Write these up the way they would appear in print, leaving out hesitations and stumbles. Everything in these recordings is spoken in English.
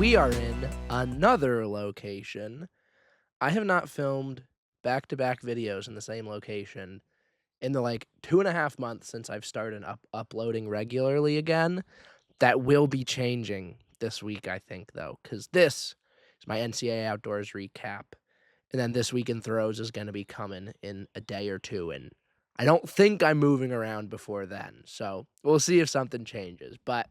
We are in another location. I have not filmed back-to-back videos in the same location in the, 2.5 months since I've started uploading regularly again. That will be changing this week, I think, though, because this is my NCAA Outdoors recap, and then This Week in Throws is gonna be coming in a day or two, and I don't think I'm moving around before then, so we'll see if something changes, but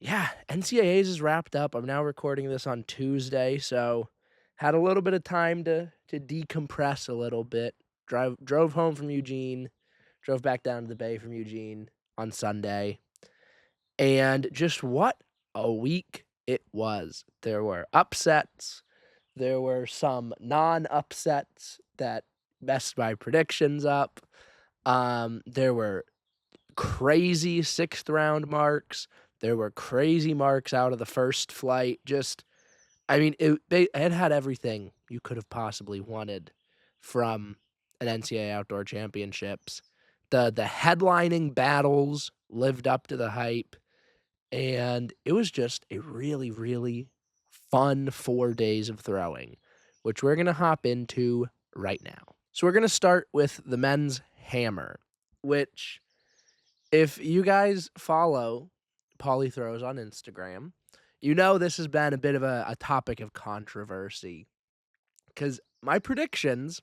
yeah, NCAAs is wrapped up. I'm now recording this on Tuesday, so had a little bit of time to decompress a little bit. Drove home from Eugene, drove back down to the Bay from Eugene on Sunday, and just what a week it was. There were upsets, there were some non-upsets that messed my predictions up. There were crazy sixth round marks. There were crazy marks out of the first flight. Just, I mean, it had everything you could have possibly wanted from an NCAA Outdoor Championships. The headlining battles lived up to the hype, and it was just a really, really fun 4 days of throwing, which we're going to hop into right now. So we're going to start with the men's hammer, which, if you guys follow Paulie Throws on Instagram, you know this has been a bit of a topic of controversy, because my predictions,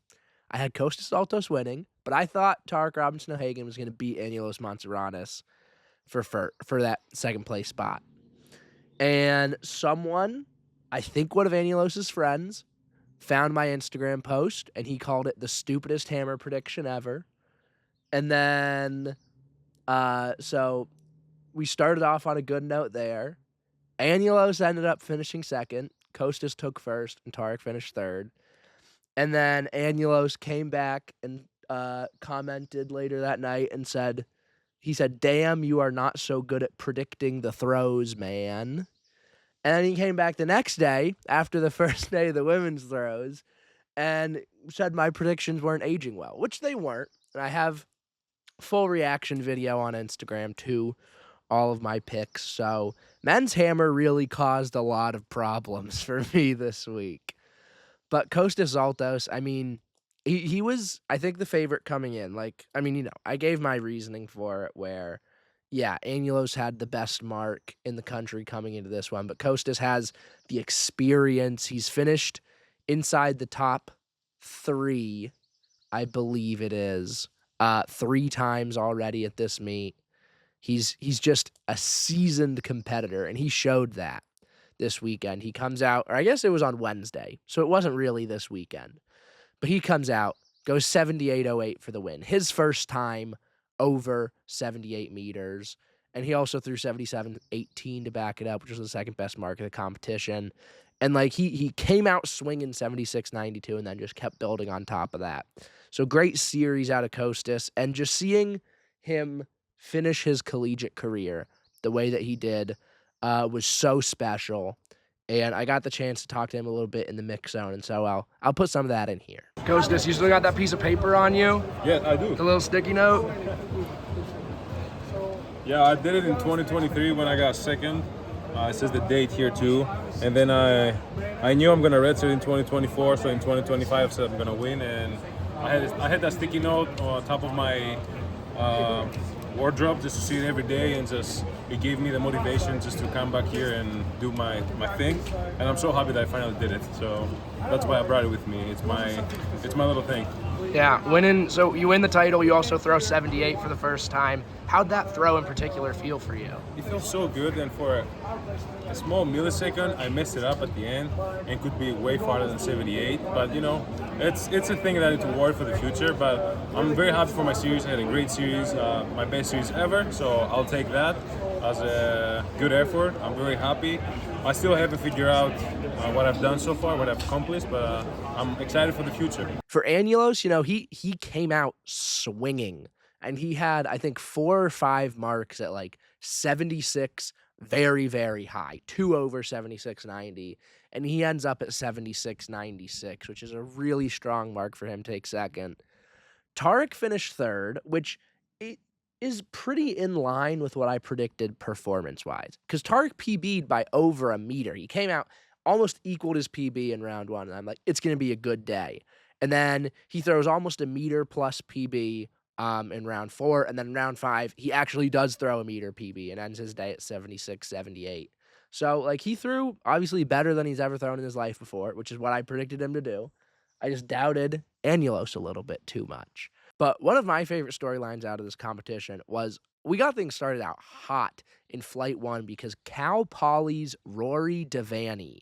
I had Kostas Zaltos winning, but I thought Tarek Robinson O'Hagan was going to beat Anulos Monseranis for that second place spot. And someone, I think one of Anulos's friends, found my Instagram post, and he called it the stupidest hammer prediction ever. And then, so we started off on a good note there. Anulos ended up finishing second. Kostas took first, and Tarek finished third. And then Anulos came back and commented later that night and said, "Damn, you are not so good at predicting the throws, man." And then he came back the next day after the first day of the women's throws and said my predictions weren't aging well, which they weren't. And I have full reaction video on Instagram to all of my picks. So men's hammer really caused a lot of problems for me this week. But Kostas Zaltos, I mean, he was, I think, the favorite coming in. I gave my reasoning for it where, yeah, Anulos had the best mark in the country coming into this one, but Kostas has the experience. He's finished inside the top 3, I believe it is, 3 times already at this meet. He's just a seasoned competitor, and he showed that this weekend. He comes out, or I guess it was on Wednesday, so it wasn't really this weekend. But he comes out, goes 78.08 for the win. His first time over 78 meters, and he also threw 77.18 to back it up, which was the second best mark of the competition. And he came out swinging 76.92 and then just kept building on top of that. So great series out of Kostas, and just seeing him finish his collegiate career the way that he did was so special. And I got the chance to talk to him a little bit in the mix zone, and so I'll put some of that in here. Kostas, you still got that piece of paper on you? Yeah, I do. The little sticky note? Yeah, I did it in 2023 when I got second. It says the date here too. And then I knew I'm gonna redshirt in 2024, so in 2025 I said I'm gonna win. And I had that sticky note on top of my wardrobe just to see it every day, and just it gave me the motivation just to come back here and do my thing. And I'm so happy that I finally did it. So that's why I brought it with me. It's my little thing. Yeah, winning. So you win the title. You also throw 78 for the first time. How'd that throw in particular feel for you? It feels so good, and for a small millisecond, I messed it up at the end and could be way farther than 78. But you know, it's a thing that I need to worry for the future. But I'm very happy for my series. I had a great series, my best series ever. So I'll take that as a good effort. I'm very happy. I still haven't figured out what I've done so far, what I've accomplished, but I'm excited for the future. For Anulos, he came out swinging, and he had, I think, 4 or 5 marks at 76, very, very high, 2 over 76.90, and he ends up at 76.96, which is a really strong mark for him to take second. Tarek finished third, which is pretty in line with what I predicted performance-wise, because Tarek PB'd by over a meter. He came out, almost equaled his PB in round 1, and I'm like, "It's gonna be a good day." And then he throws almost a meter plus PB, in round 4, and then in round 5, he actually does throw a meter PB and ends his day at 76, 78. So, like, he threw obviously better than he's ever thrown in his life before, which is what I predicted him to do. I just doubted Anulos a little bit too much. But one of my favorite storylines out of this competition was we got things started out hot in Flight 1 because Cal Poly's Rory Devaney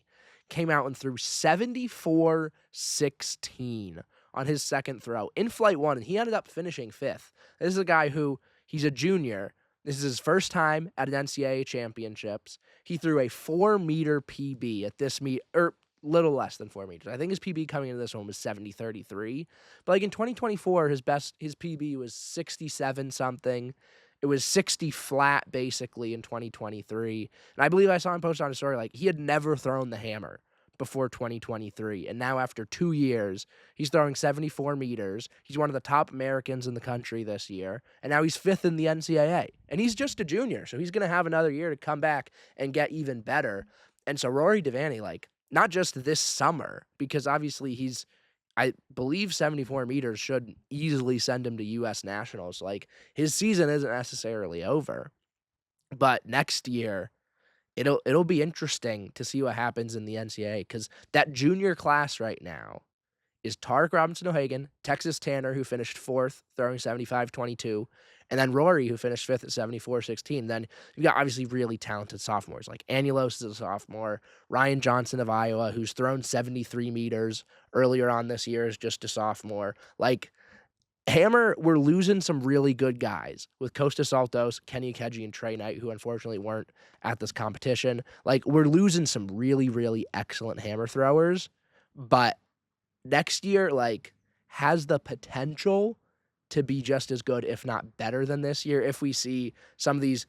came out and threw 74-16 on his second throw in Flight 1, and he ended up finishing 5th. This is a guy who he's a junior. This is his first time at an NCAA championships. He threw a 4-meter PB at this meet, or little less than 4 meters. I think his PB coming into this one was 70-33. But like in 2024, his PB was 67 something. It was 60 flat basically in 2023. And I believe I saw him post on a story like he had never thrown the hammer before 2023. And now after 2 years, he's throwing 74 meters. He's one of the top Americans in the country this year. And now he's 5th in the NCAA. And he's just a junior. So he's going to have another year to come back and get even better. And so Rory Devaney, like, not just this summer, because obviously I believe 74 meters should easily send him to US Nationals. Like, his season isn't necessarily over, but next year it'll be interesting to see what happens in the NCAA because that junior class right now is Tarek Robinson O'Hagan, Texas Tanner, who finished 4th, throwing 75-22, and then Rory, who finished 5th at 74-16. Then you've got obviously really talented sophomores, like Anulos is a sophomore, Ryan Johnson of Iowa, who's thrown 73 meters earlier on this year, is just a sophomore. Like, Hammer, we're losing some really good guys with Kostas Zaltos, Kenny Keji, and Trey Knight, who unfortunately weren't at this competition. Like, we're losing some really, really excellent hammer throwers, but next year, like, has the potential to be just as good, if not better than this year, if we see some of these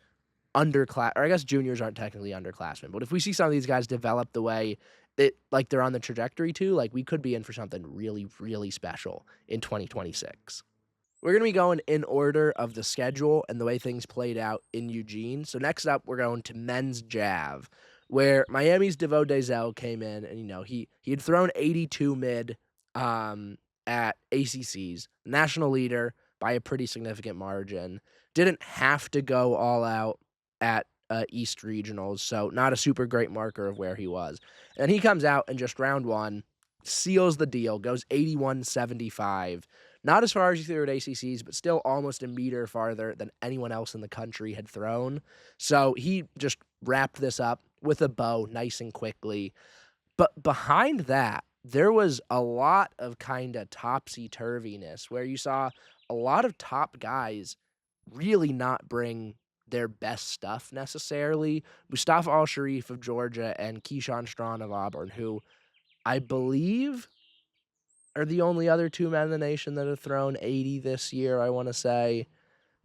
underclass, or I guess juniors aren't technically underclassmen, but if we see some of these guys develop the way that, like, they're on the trajectory to, like, we could be in for something really, really special in 2026. We're going to be going in order of the schedule and the way things played out in Eugene. So next up, we're going to men's Jav, where Miami's Devo Dazel came in, and he had thrown 82 mid at ACC's national leader by a pretty significant margin. Didn't have to go all out at East Regionals, so not a super great marker of where he was. And he comes out and just round 1 seals the deal, goes 81-75. Not as far as he threw at ACC's, but still almost a meter farther than anyone else in the country had thrown. So he just wrapped this up with a bow nice and quickly. But behind that, there was a lot of kind of topsy-turviness where you saw a lot of top guys really not bring their best stuff necessarily. Mustafa Al-Sharif of Georgia and Keyshawn Strawn of Auburn, who I believe are the only other 2 men in the nation that have thrown 80 this year, I want to say.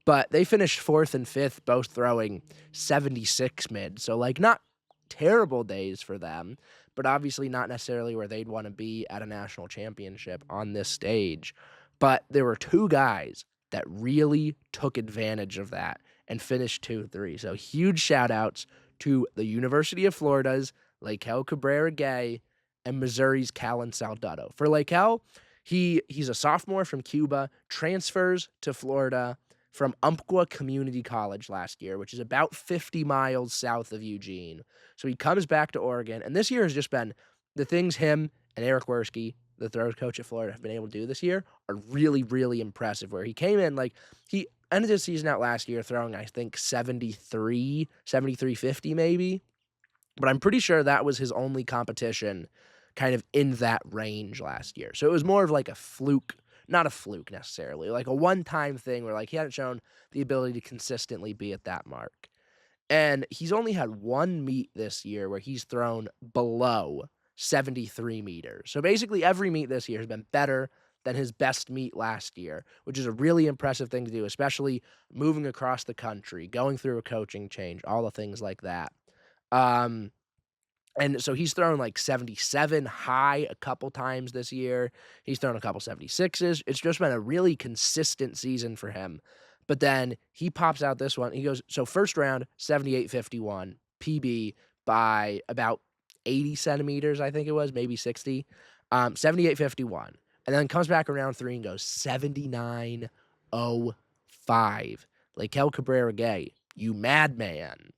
But they finished 4th and 5th, both throwing 76 mid. So, like, not terrible days for them, but obviously not necessarily where they'd want to be at a national championship on this stage. But there were 2 guys that really took advantage of that and finished 2-3. So huge shout outs to the University of Florida's Lakel Cabrera Gay and Missouri's Callan Saldado. For Lakel, he's a sophomore from Cuba, transfers to Florida from Umpqua Community College last year, which is about 50 miles south of Eugene. So he comes back to Oregon, and this year has just been the things him and Eric Werski, the throws coach at Florida, have been able to do this year are really, really impressive. Where he came in, like, he ended his season out last year throwing, I think, 73-50 maybe. But I'm pretty sure that was his only competition kind of in that range last year. So it was more of like a fluke, not a fluke necessarily, like a one-time thing where, like, he hadn't shown the ability to consistently be at that mark. And he's only had 1 meet this year where he's thrown below 73 meters. So basically every meet this year has been better than his best meet last year, which is a really impressive thing to do, especially moving across the country, going through a coaching change, all the things like that. And so he's thrown like 77 high a couple times this year. He's thrown a couple 76s. It's just been a really consistent season for him. But then he pops out this one. He goes, so first round, 78.51, PB by about 80 centimeters, I think it was, maybe 60, 78.51. And then comes back around three and goes 79.05. Lakel Cabrera Gay, you madman.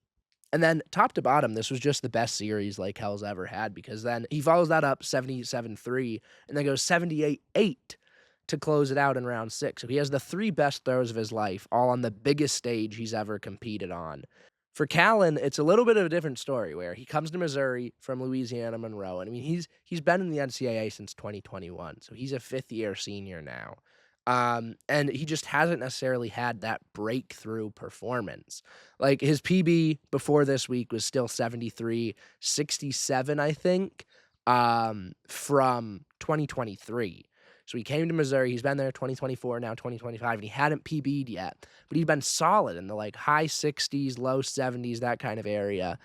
And then top to bottom, this was just the best series Lakel's ever had because then he follows that up 77.3 and then goes 78.8 to close it out in round 6. So he has the 3 best throws of his life, all on the biggest stage he's ever competed on. For Callan, it's a little bit of a different story where he comes to Missouri from Louisiana Monroe. And I mean, he's been in the NCAA since 2021, so he's a fifth-year senior now. And he just hasn't necessarily had that breakthrough performance. Like his PB before this week was still 73.67, I think, from 2023. So he came to Missouri. He's been there 2024, now 2025, and he hadn't PB'd yet, but he'd been solid in the like high 60s, low 70s, that kind of area.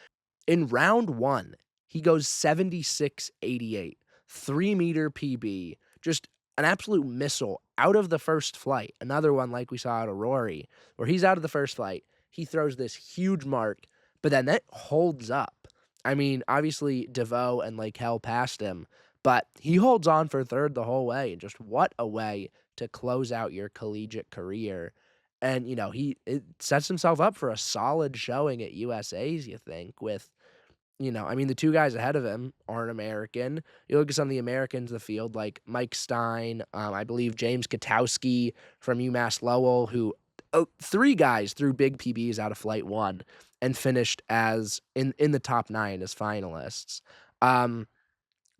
In round 1, he goes 76.88, 3-meter PB, just an absolute missile out of the first flight. Another one like we saw out of Rory, where he's out of the first flight. He throws this huge mark, but then that holds up. I mean, obviously DeVoe and Lakel passed him, but he holds on for third the whole way. And just what a way to close out your collegiate career. And, it sets himself up for a solid showing at USA's, you think, with, I mean, the 2 guys ahead of him aren't American. You look at some of the Americans in the field, like Mike Stein, I believe James Katowski from UMass Lowell, who 3 guys threw big PBs out of flight 1 and finished as in the top 9 as finalists.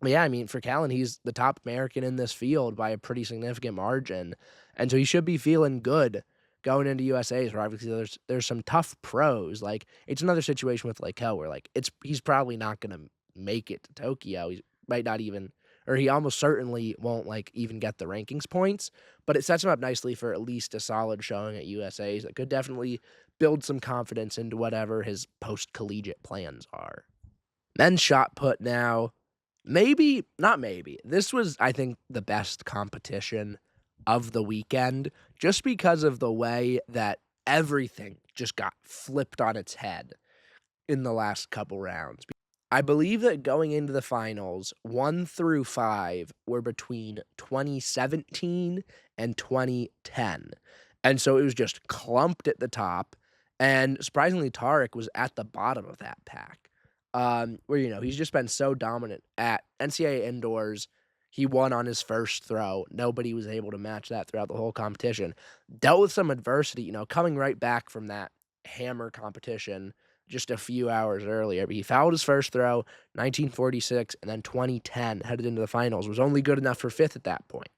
But yeah, I mean, for Callan, he's the top American in this field by a pretty significant margin. And so he should be feeling good going into USA's, where obviously there's some tough pros. Like, it's another situation with Lakel where, like, he's probably not gonna make it to Tokyo. He might not even, or he almost certainly won't, like, even get the rankings points, but it sets him up nicely for at least a solid showing at USA's that could definitely build some confidence into whatever his post-collegiate plans are. Men's shot put now. Maybe, not maybe. This was, I think, the best competition of the weekend just because of the way that everything just got flipped on its head in the last couple rounds. I believe that going into the finals, 1 through 5 were between 2017 and 2010. And so it was just clumped at the top. And surprisingly, Tarek was at the bottom of that pack. Where, he's just been so dominant at NCAA Indoors. He won on his first throw. Nobody was able to match that throughout the whole competition. Dealt with some adversity, coming right back from that hammer competition just a few hours earlier. But he fouled his first throw, 1946, and then 2010, headed into the finals. Was only good enough for 5th at that point.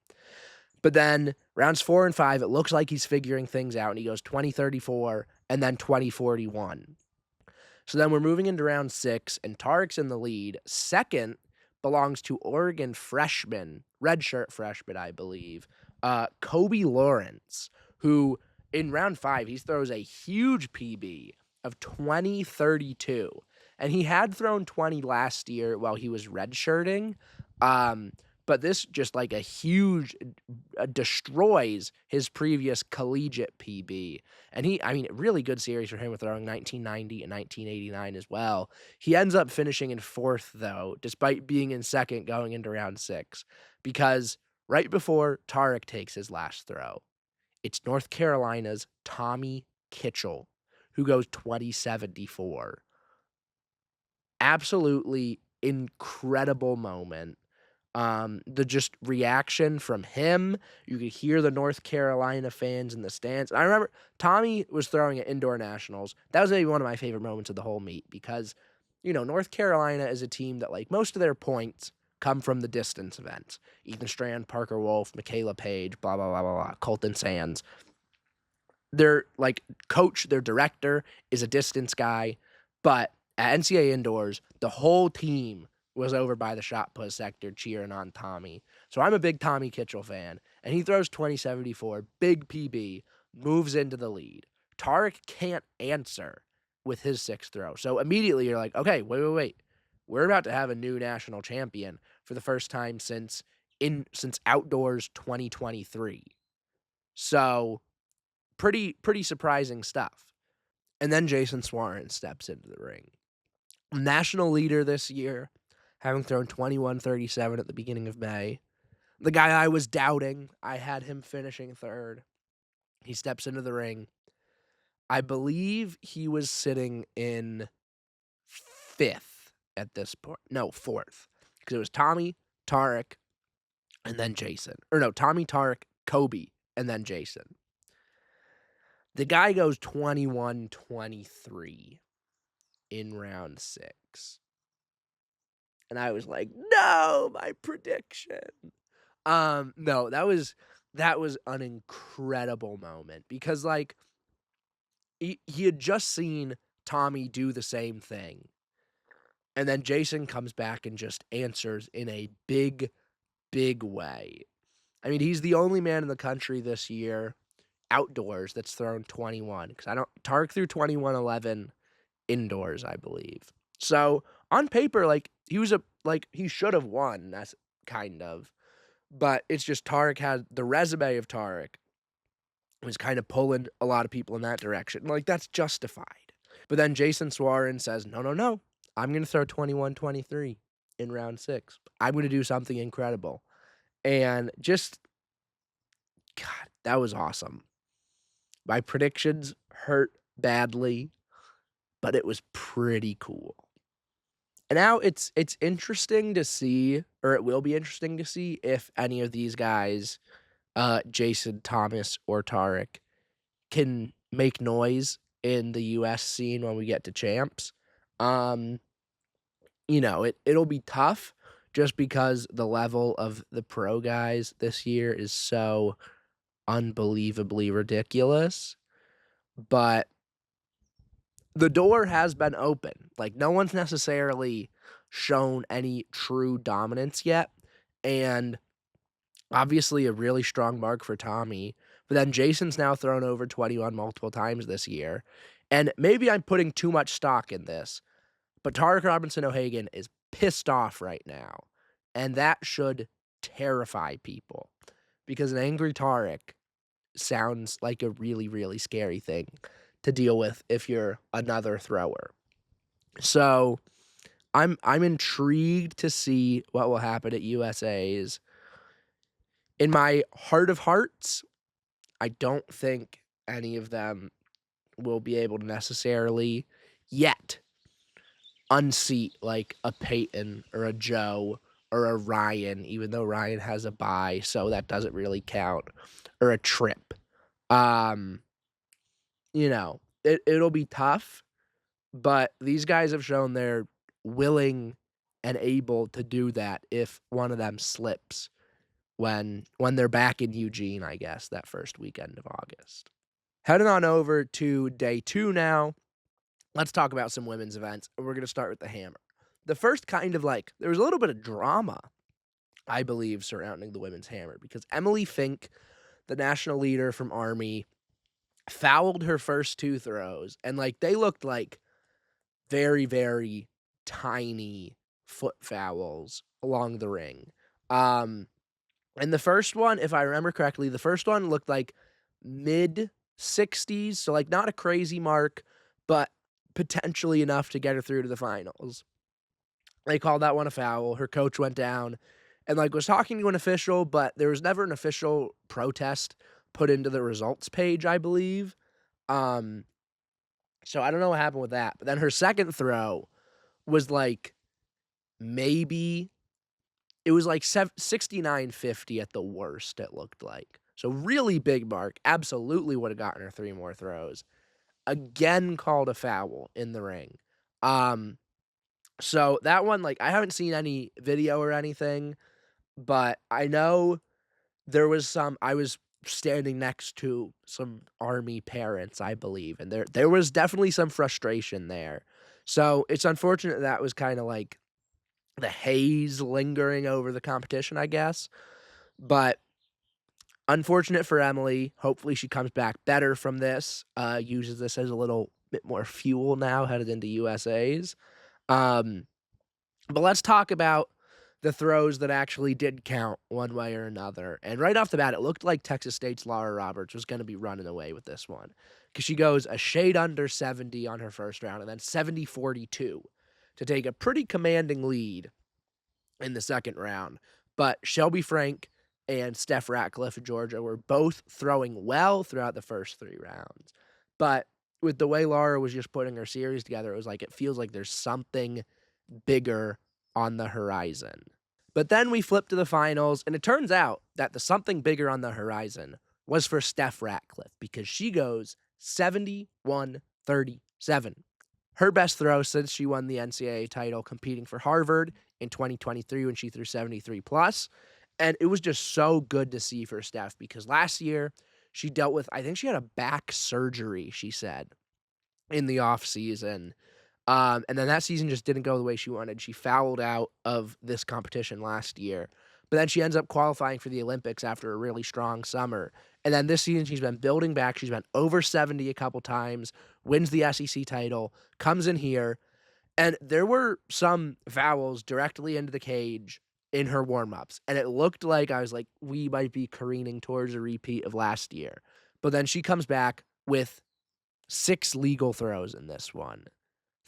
But then rounds 4 and 5, it looks like he's figuring things out, and he goes 2034 and then 2041. So then we're moving into round 6, and Tarek's in the lead. Second belongs to Oregon freshman, redshirt freshman, I believe, Kobe Lawrence, who in round 5, he throws a huge PB of 2032. And he had thrown 20 last year while he was redshirting. But this just like a huge destroys his previous collegiate PB. And really good series for him with throwing 1990 and 1989 as well. He ends up finishing in 4th, though, despite being in 2nd going into round 6, because right before Tarek takes his last throw, it's North Carolina's Tommy Kitchell, who goes 2074. Absolutely incredible moment. The just reaction from him, you could hear the North Carolina fans in the stands. I remember Tommy was throwing at indoor nationals. That was maybe one of my favorite moments of the whole meet because, North Carolina is a team that, like, most of their points come from the distance events. Ethan Strand, Parker Wolf, Michaela Page, blah, blah, blah, blah, blah, Colton Sands. Their, coach, their director is a distance guy, but at NCAA Indoors, the whole team was over by the shot put sector cheering on Tommy. So I'm a big Tommy Kitchell fan, and he throws 2074, big PB, moves into the lead. Tarek can't answer with his 6th throw. So immediately you're like, okay, wait. We're about to have a new national champion for the first time since Outdoors 2023. So pretty surprising stuff. And then Jason Swarren steps into the ring. National leader this year, having thrown 21-37 at the beginning of May. The guy I was doubting, I had him finishing third. He steps into the ring. I believe he was sitting in fifth at this point. No, fourth. Because it was Tommy, Tarek, and then Jason. Or no, Tommy, Tarek, Kobe, and then Jason. The guy goes 21-23 in round 6. And I was like, no, my prediction. No, that was an incredible moment because like he had just seen Tommy do the same thing. And then Jason comes back and just answers in a big, big way. I mean, he's the only man in the country this year outdoors that's thrown 21 because Tarek threw 21-11 indoors, I believe. So on paper, like he should have won. That's kind of, but it's just Tarek had the resume of Tarek was kind of pulling a lot of people in that direction. Like that's justified. But then Jason Swarren says, no, I'm going to throw 21-23 in round 6. I'm going to do something incredible. And just, God, that was awesome. My predictions hurt badly, but it was pretty cool. And now it's interesting to see, or it will be interesting to see if any of these guys, Jason, Thomas, or Tarek, can make noise in the U.S. scene when we get to champs. It'll be tough just because the level of the pro guys this year is so unbelievably ridiculous. But the door has been open. Like, no one's necessarily shown any true dominance yet. And obviously a really strong mark for Tommy. But then Jason's now thrown over 21 multiple times this year. And maybe I'm putting too much stock in this, but Tarek Robinson O'Hagan is pissed off right now. And that should terrify people because an angry Tarek sounds like a really, really scary thing to deal with if you're another thrower. So I'm intrigued to see what will happen at USA's. In my heart of hearts, I don't think any of them will be able to necessarily yet unseat like a Peyton or a Joe or a Ryan, even though Ryan has a bye, so that doesn't really count, or a Trip. It'll be tough, but these guys have shown they're willing and able to do that if one of them slips when they're back in Eugene, I guess, that first weekend of August. Heading on over to day 2 now, let's talk about some women's events. We're going to start with the hammer. The first kind of there was a little bit of drama, I believe, surrounding the women's hammer because Emily Fink, the national leader from Army, fouled her first 2 throws, and they looked like very, very tiny foot fouls along the ring. And the first one, if I remember correctly, the first one looked like mid-60s, so not a crazy mark, but potentially enough to get her through to the finals. They called that one a foul. Her coach went down and was talking to an official, but there was never an official protest put into the results page, I believe. So I don't know what happened with that. But then her second throw was maybe it was 69-50 at the worst, it looked like. So really big mark. Absolutely would have gotten her 3 more throws. Again called a foul in the ring. So that one, I haven't seen any video or anything, but I know there was I was standing next to some Army parents, I believe, and there was definitely some frustration there. So it's unfortunate that was kind of the haze lingering over the competition, I guess. But unfortunate for Emily. Hopefully she comes back better from this, uses this as a little bit more fuel now headed into USA's. But let's talk about the throws that actually did count one way or another. And right off the bat, it looked like Texas State's Laura Roberts was going to be running away with this one because she goes a shade under 70 on her first round and then 70-42 to take a pretty commanding lead in the second round. But Shelby Frank and Steph Ratcliffe of Georgia were both throwing well throughout the first 3 rounds. But with the way Laura was just putting her series together, it was like it feels like there's something bigger on the horizon. But then we flip to the finals, and it turns out that the something bigger on the horizon was for Steph Ratcliffe because she goes 71-37. Her best throw since she won the NCAA title competing for Harvard in 2023 when she threw 73 plus. And it was just so good to see for Steph because last year she dealt with, I think she had a back surgery, she said, in the offseason. And then that season just didn't go the way she wanted. She fouled out of this competition last year. But then she ends up qualifying for the Olympics after a really strong summer. And then this season, she's been building back. She's been over 70 a couple times, wins the SEC title, comes in here. And there were some fouls directly into the cage in her warm-ups. And it looked like I was like, we might be careening towards a repeat of last year. But then she comes back with 6 legal throws in this one.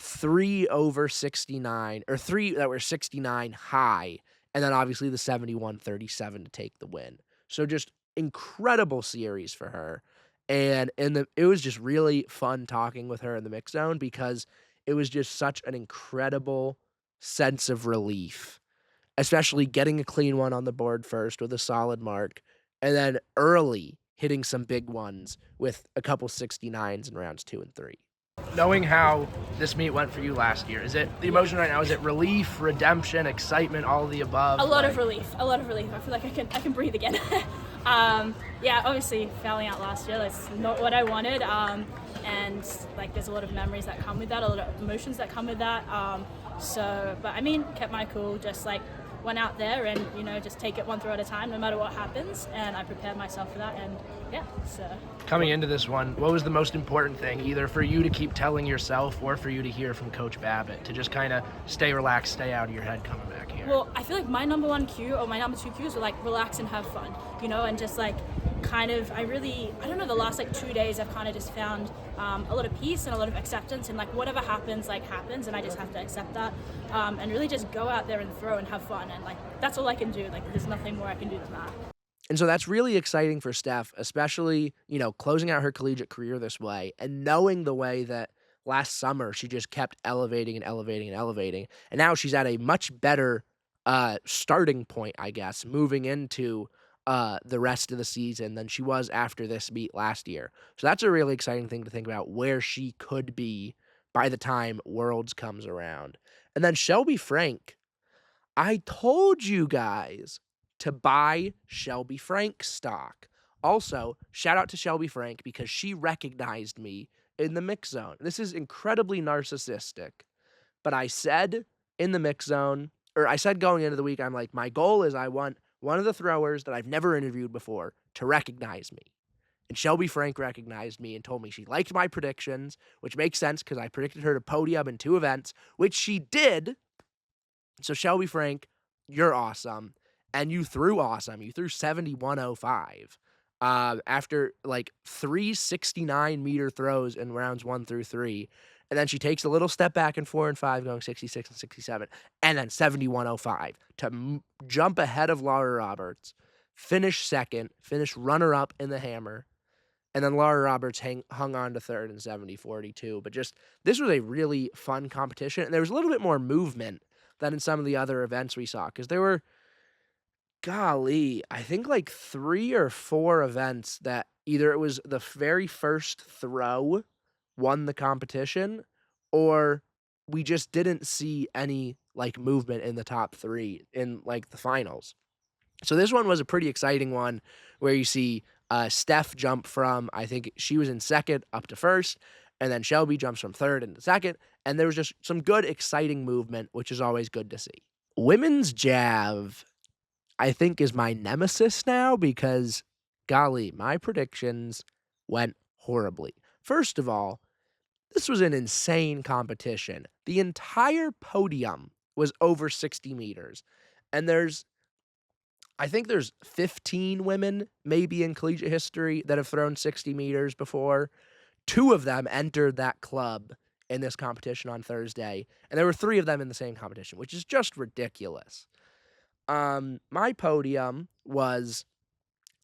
3 over 69, or 3 that were 69 high, and then obviously the 71-37 to take the win. So just incredible series for her. And it was just really fun talking with her in the mix zone because it was just such an incredible sense of relief, especially getting a clean one on the board first with a solid mark, and then early hitting some big ones with a couple 69s in rounds 2 and 3. Knowing how this meet went for you last year, is it the emotion right now? Is it relief, redemption, excitement, all of the above? A lot of relief. I feel like I can breathe again. Yeah, obviously fouling out last year, that's not what I wanted. And like there's a lot of memories that come with that, a lot of emotions that come with that. But I mean, kept my cool, just like went out there and, just take it one throw at a time no matter what happens. And I prepared myself for that. And yeah, so. Coming into this one, what was the most important thing, either for you to keep telling yourself or for you to hear from Coach Babbitt to just kind of stay relaxed, stay out of your head coming back here? Well, I feel like my number one cue or my number two cues were like relax and have fun, and just like kind of, I don't know, the last like 2 days I've kind of just found a lot of peace and a lot of acceptance, and like whatever happens, like happens, and I just have to accept that and really just go out there and throw and have fun, and like that's all I can do. Like there's nothing more I can do than that. And so that's really exciting for Steph, especially, closing out her collegiate career this way and knowing the way that last summer she just kept elevating and elevating and elevating. And now she's at a much better starting point, I guess, moving into the rest of the season than she was after this meet last year. So that's a really exciting thing to think about where she could be by the time Worlds comes around. And then Shelby Frank, I told you guys to buy Shelby Frank stock. Also, shout out to Shelby Frank because she recognized me in the mix zone. This is incredibly narcissistic, but I said in the mix zone, or I said going into the week, I'm like, my goal is I want one of the throwers that I've never interviewed before to recognize me. And Shelby Frank recognized me and told me she liked my predictions, which makes sense because I predicted her to podium in 2 events, which she did. So Shelby Frank, you're awesome. And you threw awesome. You threw 71.05 after like 3 69-meter throws in rounds 1 through 3. And then she takes a little step back in 4 and 5, going 66 and 67, and then 71.05 to jump ahead of Laura Roberts, finish second, finish runner-up in the hammer, and then Laura Roberts hung on to third in 70-42. But just, this was a really fun competition, and there was a little bit more movement than in some of the other events we saw, because there were, golly, I think like 3 or 4 events that either it was the very first throw won the competition, or we just didn't see any like movement in the top 3 in like the finals. So this one was a pretty exciting one where you see Steph jump from, I think she was in second up to first, and then Shelby jumps from third into second, and there was just some good, exciting movement, which is always good to see. Women's Jav, I think, is my nemesis now because, golly, my predictions went horribly. First of all, this was an insane competition. The entire podium was over 60 meters. And I think there's 15 women maybe in collegiate history that have thrown 60 meters before. 2 of them entered that club in this competition on Thursday, and there were 3 of them in the same competition, which is just ridiculous. My podium was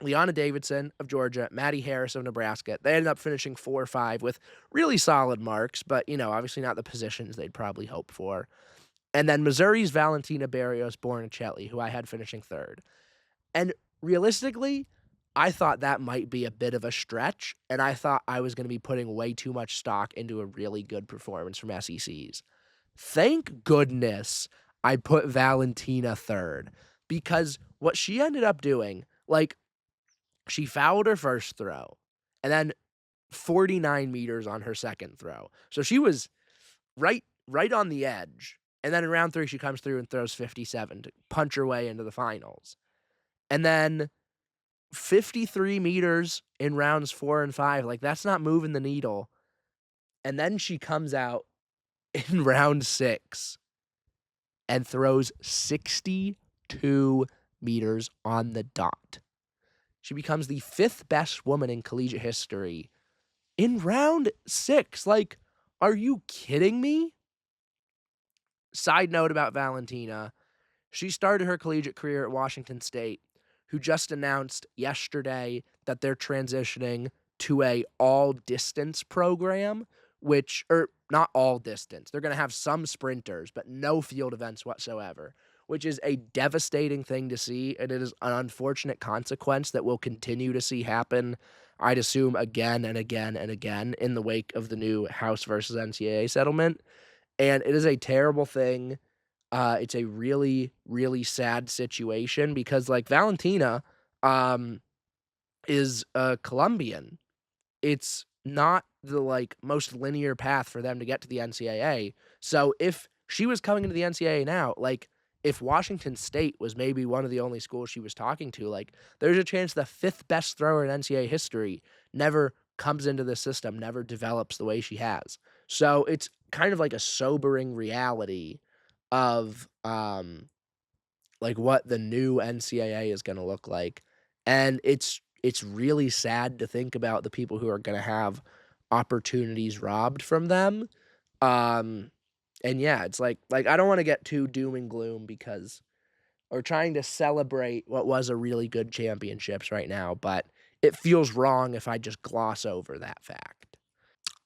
Leanna Davidson of Georgia, Maddie Harris of Nebraska. They ended up finishing 4-5 with really solid marks, but, obviously not the positions they'd probably hope for. And then Missouri's Valentina Barrios Bornicelli, who I had finishing 3rd. And realistically, I thought that might be a bit of a stretch, and I thought I was going to be putting way too much stock into a really good performance from SECs. Thank goodness I put Valentina 3rd, because what she ended up doing, she fouled her first throw, and then 49 meters on her second throw. So she was right on the edge. And then in round 3, she comes through and throws 57 to punch her way into the finals. And then 53 meters in rounds 4 and 5. That's not moving the needle. And then she comes out in round 6 and throws 62 meters on the dot. She becomes the 5th best woman in collegiate history in round 6. Are you kidding me? Side note about Valentina, she started her collegiate career at Washington State, who just announced yesterday that they're transitioning to a all-distance program, or not all distance. They're going to have some sprinters, but no field events whatsoever, which is a devastating thing to see, and it is an unfortunate consequence that we'll continue to see happen, I'd assume, again and again and again in the wake of the new House versus NCAA settlement. And it is a terrible thing. It's a really, really sad situation because, Valentina is a Colombian. It's not the, most linear path for them to get to the NCAA. So if she was coming into the NCAA now, if Washington State was maybe one of the only schools she was talking to, there's a chance the 5th best thrower in NCAA history never comes into the system, never develops the way she has. So it's kind of a sobering reality of what the new NCAA is going to look like. And it's really sad to think about the people who are going to have opportunities robbed from them. And yeah, it's I don't want to get too doom and gloom because we're trying to celebrate what was a really good championships right now, but it feels wrong if I just gloss over that fact.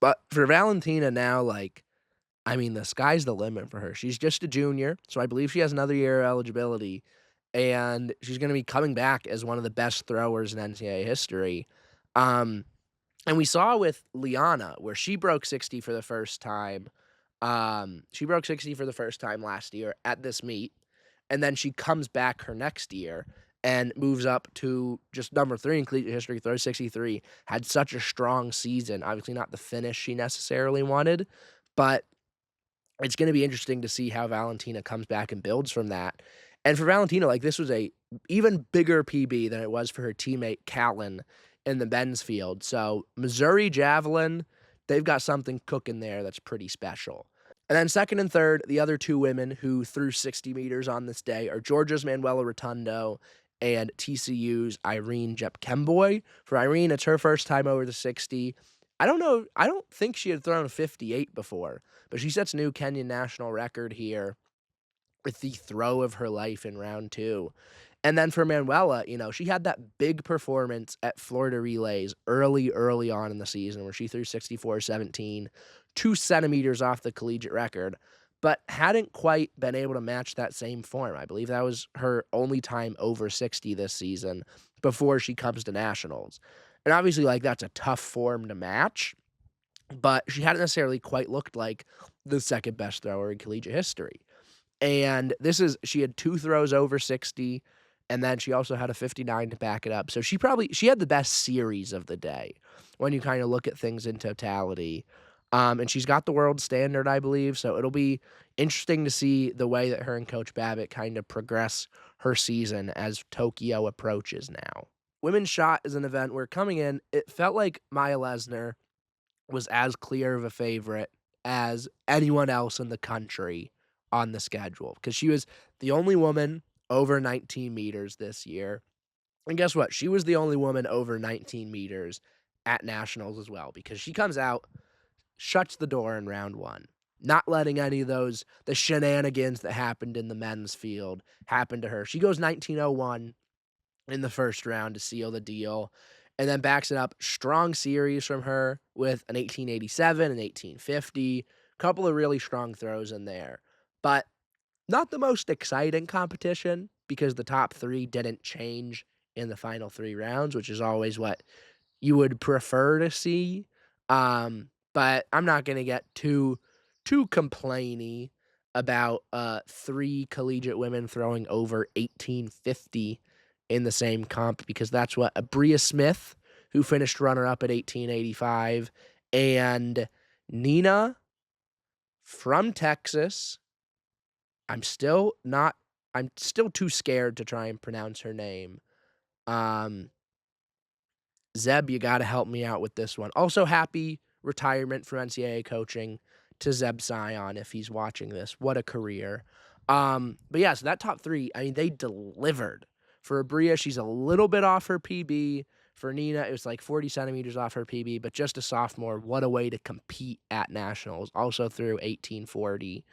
But for Valentina now, the sky's the limit for her. She's just a junior, so I believe she has another year of eligibility, and she's going to be coming back as one of the best throwers in NCAA history. And we saw with Liana, where she broke 60 for the first time. She broke 60 for the first time last year at this meet, and then she comes back her next year and moves up to just number 3 in collegiate history, throws 63, had such a strong season. Obviously not the finish she necessarily wanted, but it's going to be interesting to see how Valentina comes back and builds from that. And for Valentina, this was a even bigger PB than it was for her teammate Callan in the men's field. So Missouri Javelin, they've got something cooking there that's pretty special. And then 2nd and 3rd, the other 2 women who threw 60 meters on this day are Georgia's Manuela Rotundo and TCU's Irene Jepkemboy. For Irene, it's her first time over the 60. I don't think she had thrown 58 before, but she sets a new Kenyan national record here with the throw of her life in round 2. And then for Manuela, she had that big performance at Florida Relays early on in the season where she threw 64-17, 2 centimeters off the collegiate record, but hadn't quite been able to match that same form. I believe that was her only time over 60 this season before she comes to nationals. And obviously, that's a tough form to match, but she hadn't necessarily quite looked like the 2nd best thrower in collegiate history. And she had 2 throws over 60, and then she also had a 59 to back it up. So she had the best series of the day when you kind of look at things in totality. And she's got the world standard, I believe, so it'll be interesting to see the way that her and Coach Babbitt kind of progress her season as Tokyo approaches now. Women's shot is an event where coming in, it felt like Maya Lesnar was as clear of a favorite as anyone else in the country on the schedule because she was the only woman over 19 meters this year. And guess what? She was the only woman over 19 meters at nationals as well, because she comes out, shuts the door in round one, not letting any of the shenanigans that happened in the men's field happen to her. She goes 19:01 in the first round to seal the deal, and then backs it up. Strong series from her with an 1887 and 1850. Couple of really strong throws in there, but not the most exciting competition because the top three didn't change in the final three rounds, which is always what you would prefer to see. But I'm not gonna get too complainy about three collegiate women throwing over 1850 in the same comp, because that's what Abria Smith, who finished runner up at 1885, and Nina from Texas. I'm still too scared to try and pronounce her name. Um, Zeb, you got to help me out with this one. Also, happy retirement from NCAA coaching to Zeb Sion if he's watching this. What a career. But yeah, so that top three, I mean, they delivered. For Abria, she's a little bit off her PB. For Nina, it was like 40 centimeters off her PB, but just a sophomore. What a way to compete at nationals. Also through 1840.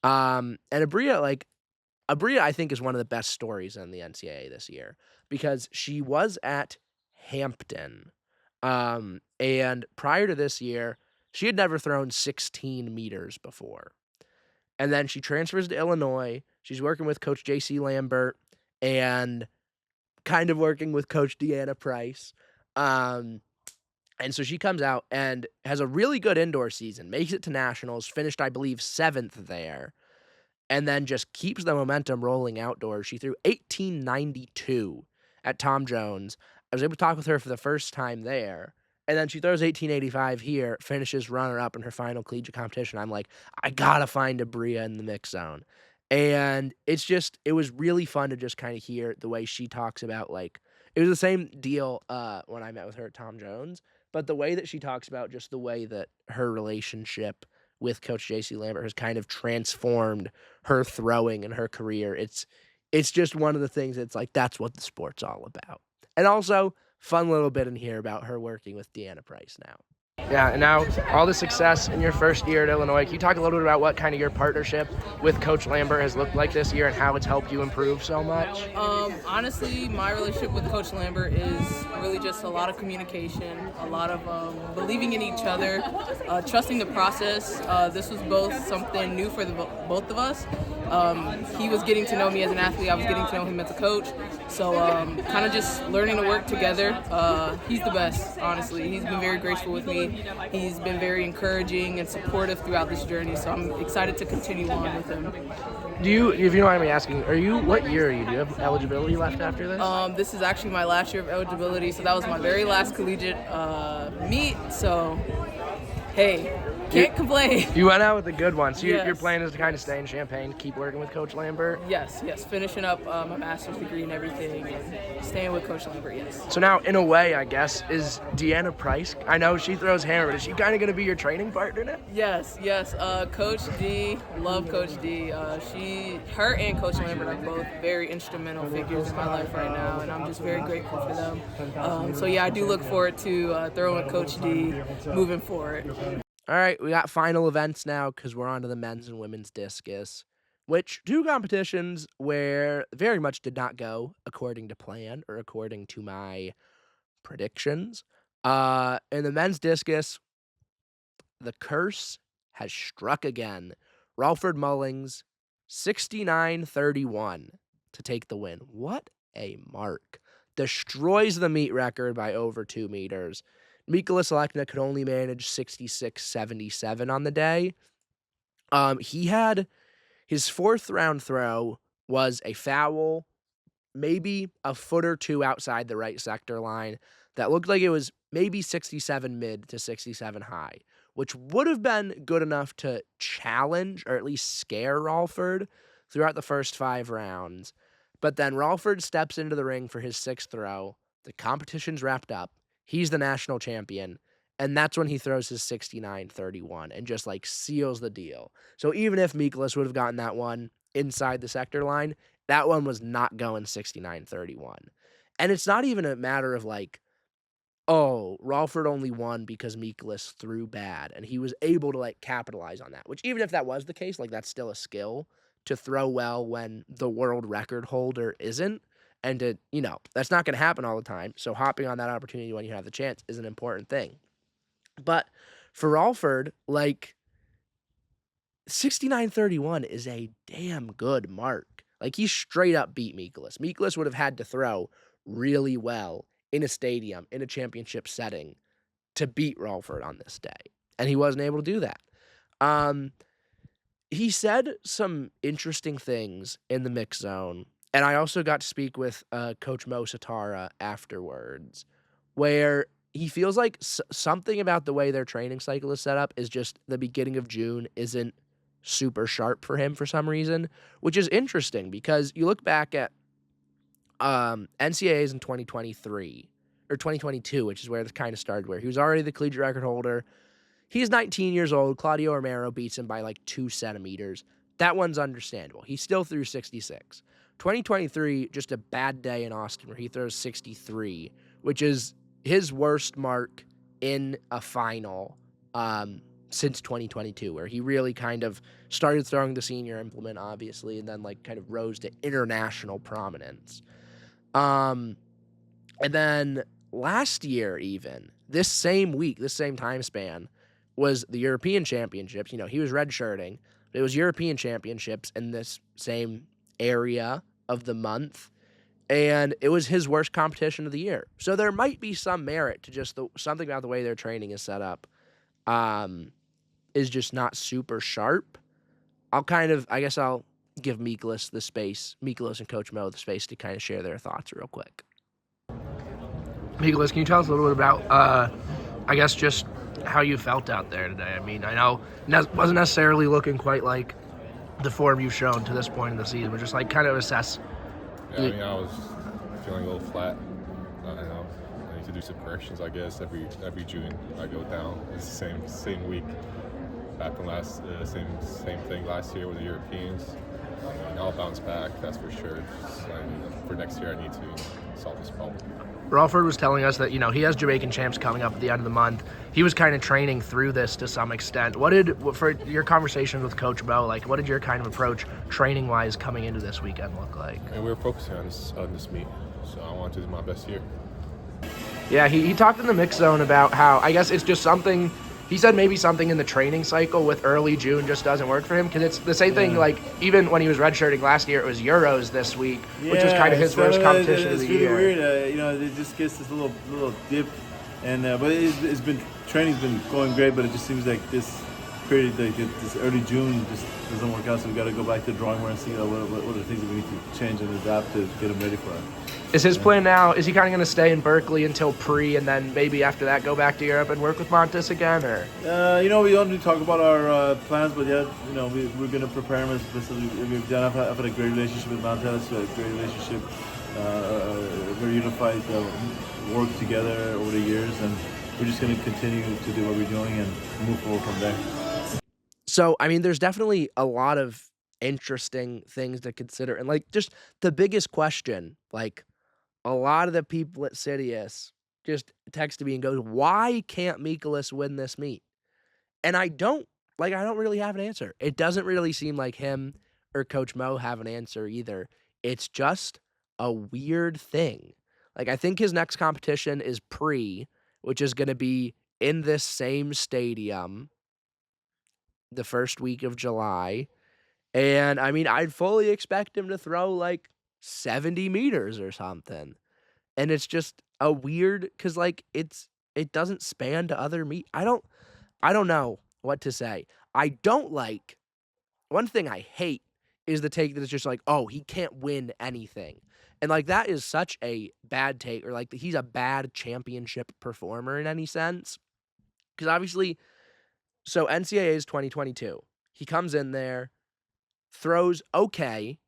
And Abria, I think, is one of the best stories in the NCAA this year because she was at Hampton. And prior to this year, she had never thrown 16 meters before. And then she transfers to Illinois. She's working with Coach J.C. Lambert and kind of working with Coach Deanna Price. And so she comes out and has a really good indoor season, makes it to nationals, finished, I believe, 7th there, and then just keeps the momentum rolling outdoors. She threw 1892 at Tom Jones. I was able to talk with her for the first time there, and then she throws 1885 here, finishes runner-up in her final collegiate competition. I'm like, I gotta find Abria in the mix zone. And it was really fun to just kind of hear the way she talks about, like, it was the same deal when I met with her at Tom Jones, but the way that she talks about just the way that her relationship with Coach J.C. Lambert has kind of transformed her throwing and her career. It's just one of the things that's like, that's what the sport's all about. And also, fun little bit in here about her working with Deanna Price now. Yeah, and now all the success in your first year at Illinois. Can you talk a little bit about what kind of your partnership with Coach Lambert has looked like this year and how it's helped you improve so much? Honestly, my relationship with Coach Lambert is really just a lot of communication, a lot of believing in each other, trusting the process. This was both something new for both of us. He was getting to know me as an athlete. I was getting to know him as a coach. So kind of just learning to work together. He's the best, honestly. He's been very graceful with me. He's been very encouraging and supportive throughout this journey. So I'm excited to continue on with him. If you don't mind me asking, what year are you? Do you have eligibility left after this? This is actually my last year of eligibility. So that was my very last collegiate meet. So, hey. Can't complain. You went out with a good one. So yes. Your plan is to kind of stay in Champaign, keep working with Coach Lambert? Yes. Finishing up my master's degree and everything and staying with Coach Lambert, yes. So now, in a way, I guess, is Deanna Price, I know she throws hammer, but is she kind of going to be your training partner now? Yes. Coach D, love Coach D. Her and Coach Lambert are both very instrumental figures in my life right now, and I'm just very grateful for them. So yeah, I do look forward to throwing with Coach D moving forward. All right, we got final events now because we're on to the men's and women's discus, which two competitions where very much did not go according to plan or according to my predictions. In the men's discus, the curse has struck again. Ralford Mullings, 69-31 to take the win. What a mark. Destroys the meet record by over 2 meters. Mikolas Alekna could only manage 66-77 on the day. He had his fourth round throw was a foul, maybe a foot or two outside the right sector line that looked like it was maybe 67 mid to 67 high, which would have been good enough to challenge or at least scare Ralford throughout the first 5 rounds. But then Ralford steps into the ring for his 6th throw. The competition's wrapped up. He's the national champion, and that's when he throws his 69-31 and just, like, seals the deal. So even if Mikolas would have gotten that one inside the sector line, That one was not going 69-31. And it's not even a matter of like, oh, Rawlford only won because Miklas threw bad, and he was able to like capitalize on that. Which even if that was the case, like that's still a skill to throw well when the world record holder isn't. And to, that's not going to happen all the time. So hopping on that opportunity when you have the chance is an important thing. But for Rawlford, like 69-31 is a damn good mark. Like he straight up beat Miklas. Miklas would have had to throw really well in a stadium, in a championship setting to beat Rawlford on this day. And he wasn't able to do that. He said some interesting things in the mix zone. And I also got to speak with Coach Mo Satara afterwards, where he feels like something about the way their training cycle is set up is just the beginning of June isn't super sharp for him for some reason, which is interesting because you look back at NCAAs in 2023 or 2022, which is where this kind of started, where he was already the collegiate record holder. He's 19 years old. Claudio Romero beats him by like 2 centimeters. That one's understandable. He still threw 66. 2023, just a bad day in Austin where he throws 63, which is his worst mark in a final since 2022, where he really kind of started throwing the senior implement, obviously, and then like kind of rose to international prominence. And then last year, even this same week, this same time span, was the European Championships. He was redshirting, but it was European Championships in this same area of the month, and it was his worst competition of the year. So there might be some merit to just something about the way their training is set up is just not super sharp. I'll give Miklas and Coach Mo the space to kind of share their thoughts real quick. Miklas, can you tell us a little bit about, just how you felt out there today? I mean, I know it wasn't necessarily looking quite like the form you've shown to this point in the season, but just like kind of assess. Yeah, I was feeling a little flat. I need to do some corrections, I guess. Every June I go down. It's the same week. Happened same thing last year with the Europeans. And I'll bounce back, that's for sure. For next year, I need to solve this problem. Rawlford was telling us that, he has Jamaican champs coming up at the end of the month. He was kind of training through this to some extent. For your conversations with Coach Bo, what did your kind of approach training-wise coming into this weekend look like? And we were focusing on this meet, so I want to do my best here. Yeah, he talked in the mix zone about how, I guess it's just something. He said maybe something in the training cycle with early June just doesn't work for him, because it's the same thing, even when he was redshirting last year, it was Euros this week, which was kind of his worst competition of the year. It's really weird, it just gets this little dip, and but training's been going great, but it just seems like this period, this early June just doesn't work out, so we got to go back to the drawing board and see what are the things that we need to change and adapt to get him ready for it. Is his plan now, is he kind of going to stay in Berkeley until and then maybe after that go back to Europe and work with Montes again, or? We don't really talk about our plans, but yeah, we're going to prepare him as best as we've done. I've had a great relationship with Montes, a great relationship, very unified work together over the years, and we're just going to continue to do what we're doing and move forward from there. So, I mean, there's definitely a lot of interesting things to consider, and just the biggest question, a lot of the people at Sidious just texted me and goes, why can't Miklas win this meet? And I don't really have an answer. It doesn't really seem like him or Coach Mo have an answer either. It's just a weird thing. I think his next competition is which is going to be in this same stadium the first week of July. And I mean, I'd fully expect him to throw 70 meters or something. And it's just a weird, because it doesn't span to other meet. I don't know what to say. One thing I hate is the take that it's just oh, he can't win anything. And that is such a bad take, or he's a bad championship performer in any sense. Because obviously, so NCAA is 2022. He comes in there, throws okay,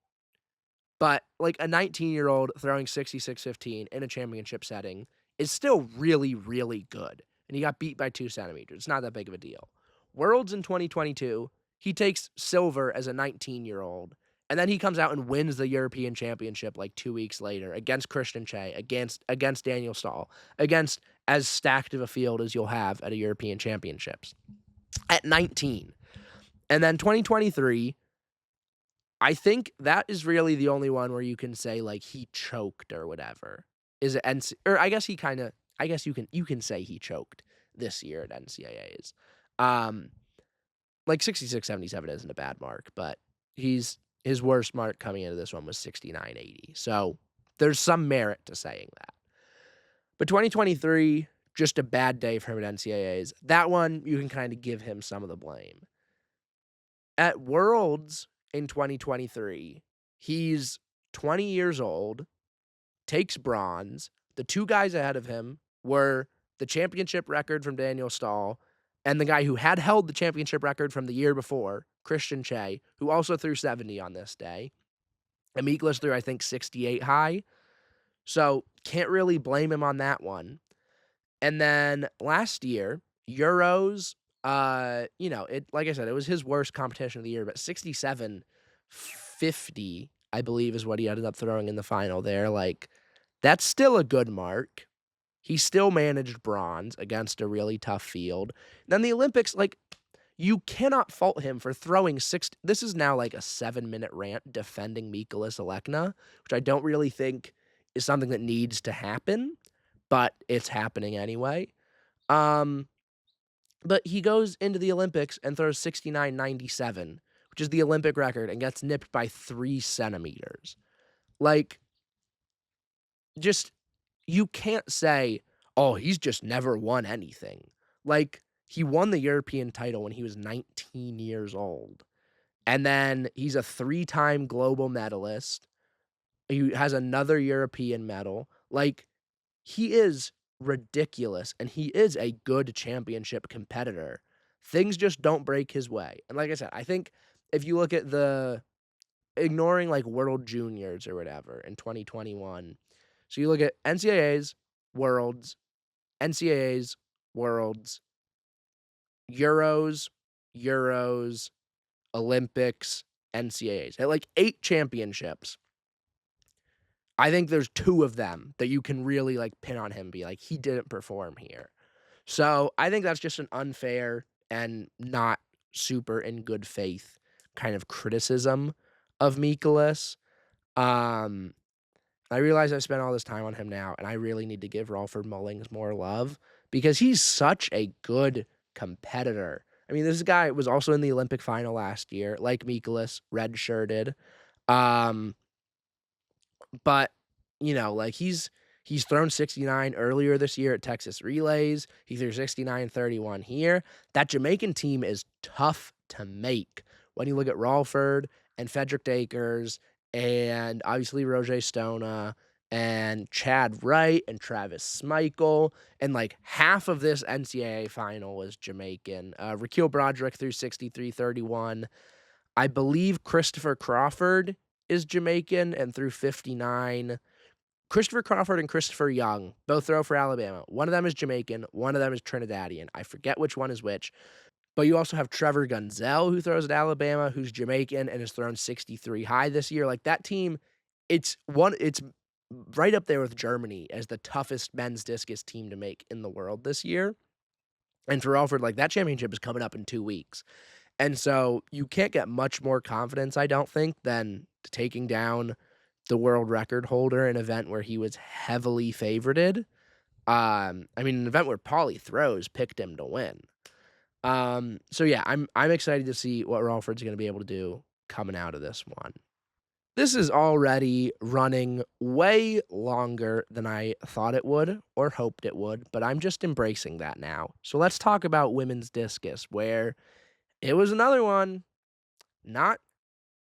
but a 19-year-old throwing 66-15 in a championship setting is still really, really good. And he got beat by 2 centimeters. It's not that big of a deal. Worlds in 2022, he takes silver as a 19-year-old And then he comes out and wins the European Championship like 2 weeks later against Christian Che, against Daniel Stahl, against as stacked of a field as you'll have at a European Championships at 19. And then 2023, I think that is really the only one where you can say like he choked or whatever. Is it or I guess you can say he choked this year at NCAAs. Like 66.77 isn't a bad mark, but his worst mark coming into this one was 69.80. So there's some merit to saying that. But 2023, just a bad day for him at NCAAs. That one, you can kind of give him some of the blame. At Worlds in 2023, he's 20 years old, takes bronze. The two guys ahead of him were the championship record from Daniel Stahl and the guy who had held the championship record from the year before, Christian Che, who also threw 70 on this day. And Miklas threw, I think, 68 high. So can't really blame him on that one. And then last year, Euros, it like I said, it was his worst competition of the year, but 67.50, I believe, is what he ended up throwing in the final there. Like, that's still a good mark. He still managed bronze against a really tough field. Then the Olympics, like, you cannot fault him for throwing this is now like a 7-minute rant defending Miklas Alekna, which I don't really think is something that needs to happen, but it's happening anyway. But he goes into the Olympics and throws 69.97, which is the Olympic record, and gets nipped by 3 centimeters. Like, just, you can't say, oh, he's just never won anything. Like, he won the European title when he was 19 years old. And then he's a 3-time global medalist. He has another European medal. Like, he is ridiculous, and he is a good championship competitor. Things just don't break his way. And like I said, I think if you look at ignoring like World Juniors or whatever in 2021, so you look at NCAAs, Worlds, NCAAs, Worlds, Euros, Olympics, NCAAs. At like 8 championships, I think there's 2 of them that you can really like pin on him and be like, he didn't perform here. So I think that's just an unfair and not super in good faith kind of criticism of Miklas. I realize I've spent all this time on him now, and I really need to give Rolford Mullings more love because he's such a good competitor. I mean, this guy was also in the Olympic final last year, like Miklas, red-shirted. But, like he's thrown 69 earlier this year at Texas Relays. He threw 69.31 here. That Jamaican team is tough to make. When you look at Rolford and Frederick Dakers and obviously Roger Stona and Chad Wright and Travis Smeichel, and like half of this NCAA final was Jamaican. Raquel Broderick threw 63.31. I believe Christopher Crawford is Jamaican and threw 59. Christopher Crawford and Christopher Young both throw for Alabama. One of them is Jamaican, one of them is Trinidadian. I forget which one is which. But you also have Trevor Gunzell, who throws at Alabama, who's Jamaican and has thrown 63 high this year. Like, that team, it's right up there with Germany as the toughest men's discus team to make in the world this year. And for Alfred, like, that championship is coming up in 2 weeks. And so you can't get much more confidence, I don't think, than taking down the world record holder in an event where he was heavily favorited. An event where Paulie Throws picked him to win. So yeah, I'm excited to see what Rolford's going to be able to do coming out of this one. This is already running way longer than I thought it would or hoped it would, but I'm just embracing that now. So let's talk about women's discus, where it was another one, not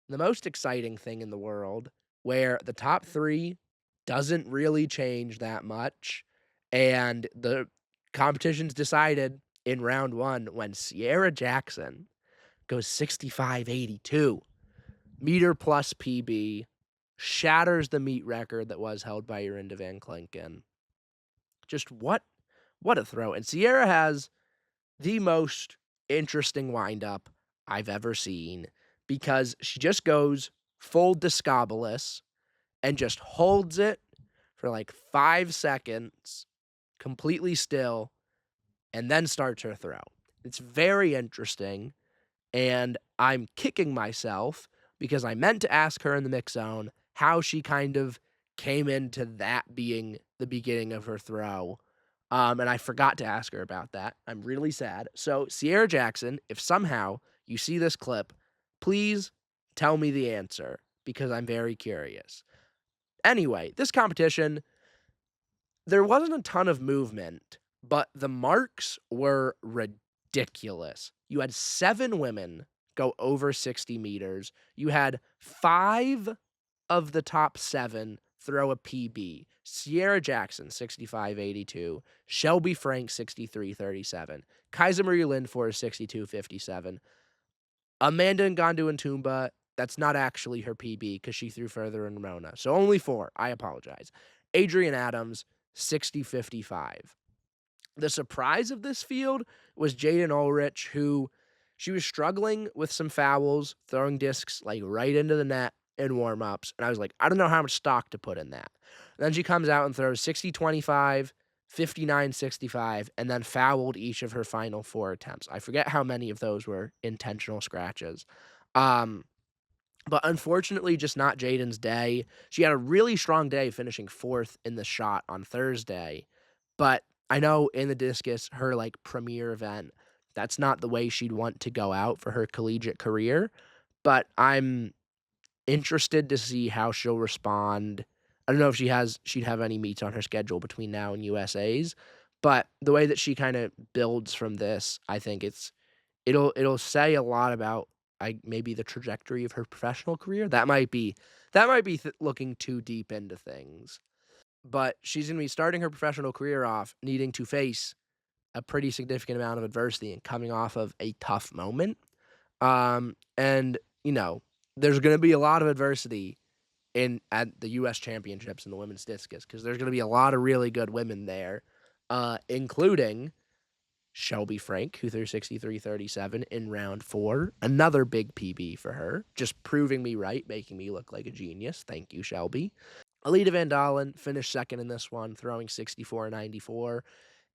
the most exciting thing in the world, where the top 3 doesn't really change that much, and the competition's decided in round 1 when Sierra Jackson goes 65.82, meter plus PB, shatters the meet record that was held by Jorinda Van Klinken. Just what a throw. And Sierra has the most interesting windup I've ever seen, because she just goes full discobolus, and just holds it for like 5 seconds, completely still, and then starts her throw. It's very interesting, and I'm kicking myself because I meant to ask her in the mix zone how she kind of came into that being the beginning of her throw. And I forgot to ask her about that. I'm really sad. So, Sierra Jackson, if somehow you see this clip, please tell me the answer because I'm very curious. Anyway, this competition, there wasn't a ton of movement, but the marks were ridiculous. You had 7 women go over 60 meters. You had 5 of the top 7 throw a PB. Sierra Jackson, 65.82. Shelby Frank, 63.37. Kaiser Marie Lindfors, 62.57. Amanda Ngandu and Toomba, that's not actually her PB because she threw further in Ramona. So only 4. I apologize. Adrian Adams, 60.55. The surprise of this field was Jaden Ulrich, who she was struggling with some fouls, throwing discs like right into the net in warm-ups. And I was like, I don't know how much stock to put in that. And then she comes out and throws 60-25, 59-65, and then fouled each of her final 4 attempts. I forget how many of those were intentional scratches. But unfortunately, just not Jaden's day. She had a really strong day, finishing 4th in the shot on Thursday. But I know in the discus, her like premier event, that's not the way she'd want to go out for her collegiate career. But I'm interested to see how she'll respond. I don't know if she'd have any meets on her schedule between now and USA's, but the way that she kind of builds from this, I think it'll say a lot about maybe the trajectory of her professional career. That might be looking too deep into things. But she's going to be starting her professional career off needing to face a pretty significant amount of adversity and coming off of a tough moment. And there's going to be a lot of adversity at the U.S. Championships in the women's discus because there's going to be a lot of really good women there, including Shelby Frank, who threw 63.37 in round 4. Another big PB for her, just proving me right, making me look like a genius. Thank you, Shelby. Alita Van Dalen finished 2nd in this one, throwing 64.94.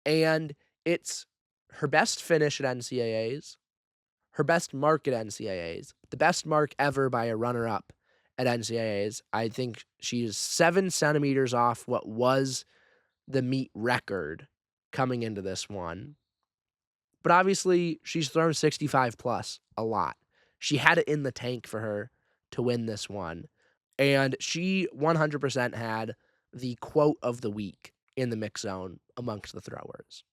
And it's her best finish at NCAAs, her best mark at NCAAs, the best mark ever by a runner-up at NCAAs. I think she's 7 centimeters off what was the meet record coming into this one. But obviously, she's thrown 65 plus a lot. She had it in the tank for her to win this one. And she 100% had the quote of the week in the mix zone amongst the throwers.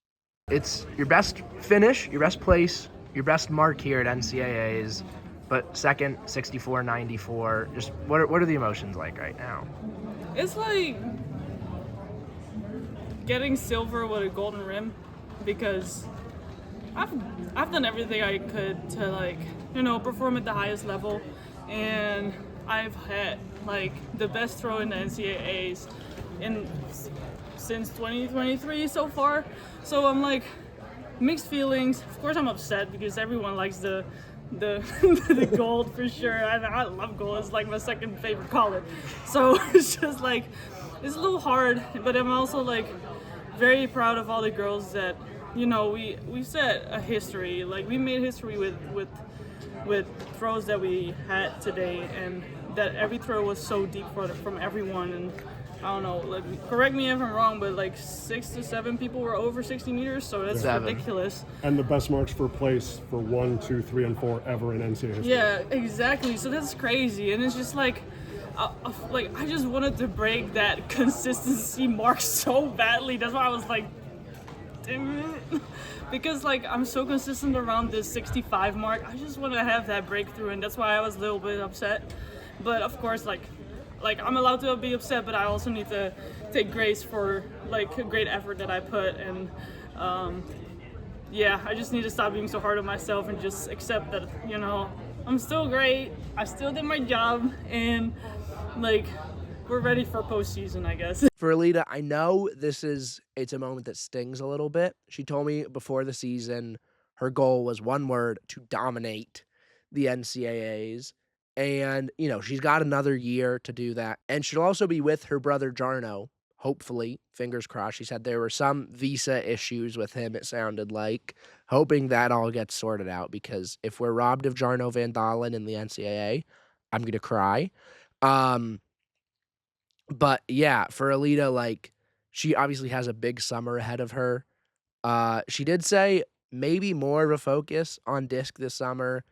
It's your best finish, your best place, your best mark here at NCAAs, but 2nd, 64.94. Just what are the emotions like right now? It's like getting silver with a golden rim because I've done everything I could to perform at the highest level, and I've had the best throw in the NCAAs since 2023 so far. So I'm mixed feelings. Of course I'm upset because everyone likes the the gold for sure. I love gold. It's my second favorite color. So it's just it's a little hard, but I'm also very proud of all the girls that we set a history. We made history with throws that we had today, and that every throw was so deep from everyone. And I don't know, correct me if I'm wrong, but 6 to 7 people were over 60 meters, so that's 7. ridiculous. And the best marks for place for 1, 2, 3, and 4 ever in NCAA history. Yeah, exactly. So that's crazy, and it's just I just wanted to break that consistency mark so badly. That's why I was damn it. Because I'm so consistent around this 65 mark. I just want to have that breakthrough, and that's why I was a little bit upset. But of course, I'm allowed to be upset, but I also need to take grace for a great effort that I put. And I just need to stop being so hard on myself and just accept that I'm still great. I still did my job, and we're ready for postseason, I guess. For Alita, I know it's a moment that stings a little bit. She told me before the season her goal was one word: to dominate the NCAAs. And, she's got another year to do that. And she'll also be with her brother Jarno, hopefully, fingers crossed. She said there were some visa issues with him, it sounded like. Hoping that all gets sorted out, because if we're robbed of Jarno Van Dalen in the NCAA, I'm going to cry. But yeah, for Alita, like, she obviously has a big summer ahead of her. She did say maybe more of a focus on disc this summer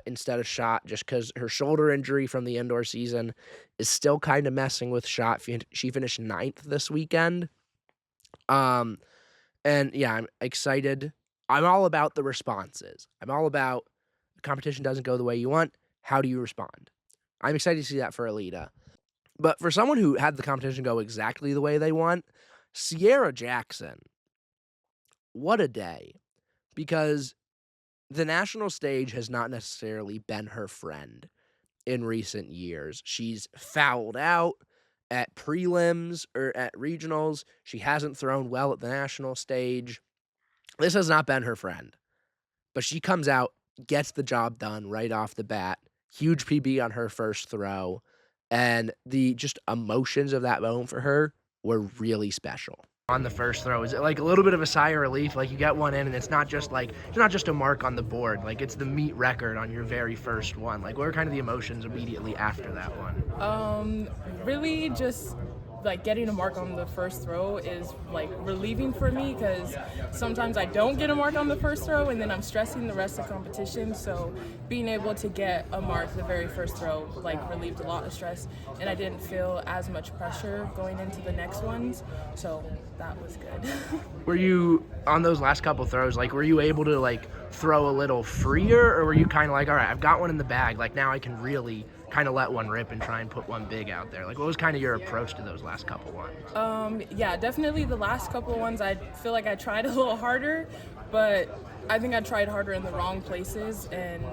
instead of shot, just because her shoulder injury from the indoor season is still kind of messing with shot. She finished 9th this weekend. And yeah, I'm excited. I'm all about the responses. I'm all about the competition doesn't go the way you want. How do you respond? I'm excited to see that for Alita. But for someone who had the competition go exactly the way they want, Sierra Jackson, what a day. Because the national stage has not necessarily been her friend in recent years. She's fouled out at prelims or at regionals. She hasn't thrown well at the national stage. This has not been her friend. But she comes out, gets the job done right off the bat. Huge PB on her first throw. And the just emotions of that moment for her were really special. On the first throw, is it like a little bit of a sigh of relief? Like you get one in and it's not just a mark on the board. Like it's the meet record on your very first one. Like what are kind of the emotions immediately after that one? Really just like getting a mark on the first throw is like relieving for me, because sometimes I don't get a mark on the first throw and then I'm stressing the rest of the competition. So being able to get a mark the very first throw like relieved a lot of stress, and I didn't feel as much pressure going into the next ones. So that was good. Were you on those last couple throws, like were you able to like throw a little freer, or were you kind of like, all right, I've got one in the bag, like now I can really kind of let one rip and try and put one big out there? Like what was kind of your approach to those last couple ones? Yeah, definitely the last couple of ones I feel like I tried a little harder, but I think I tried harder in the wrong places, and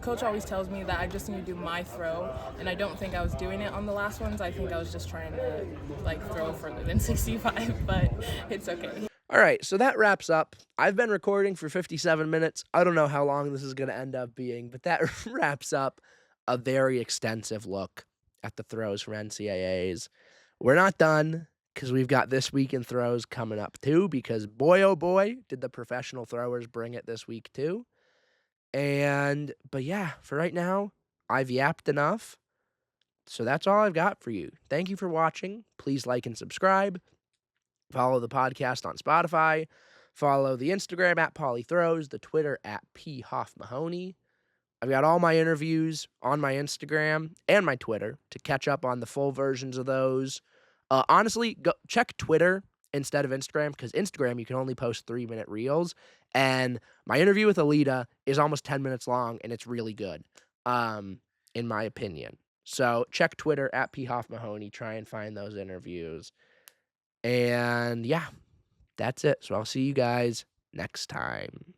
coach always tells me that I just need to do my throw, and I don't think I was doing it on the last ones. I think I was just trying to like throw further than 65, but it's okay. All right, so that wraps up. I've been recording for 57 minutes. I don't know how long this is going to end up being, but that wraps up a very extensive look at the throws from NCAAs. We're not done, because we've got This Week in Throws coming up too, because boy, oh boy, did the professional throwers bring it this week too. But yeah, for right now, I've yapped enough. So that's all I've got for you. Thank you for watching. Please like and subscribe. Follow the podcast on Spotify. Follow the Instagram at Paulie Throws, the Twitter at PHoffMahoney. I've got all my interviews on my Instagram and my Twitter to catch up on the full versions of those. Honestly, go check Twitter instead of Instagram, because Instagram you can only post 3-minute reels, and my interview with Alita is almost 10 minutes long, and it's really good, in my opinion. So check Twitter at PHoffMahoney, try and find those interviews. And yeah, that's it. So I'll see you guys next time.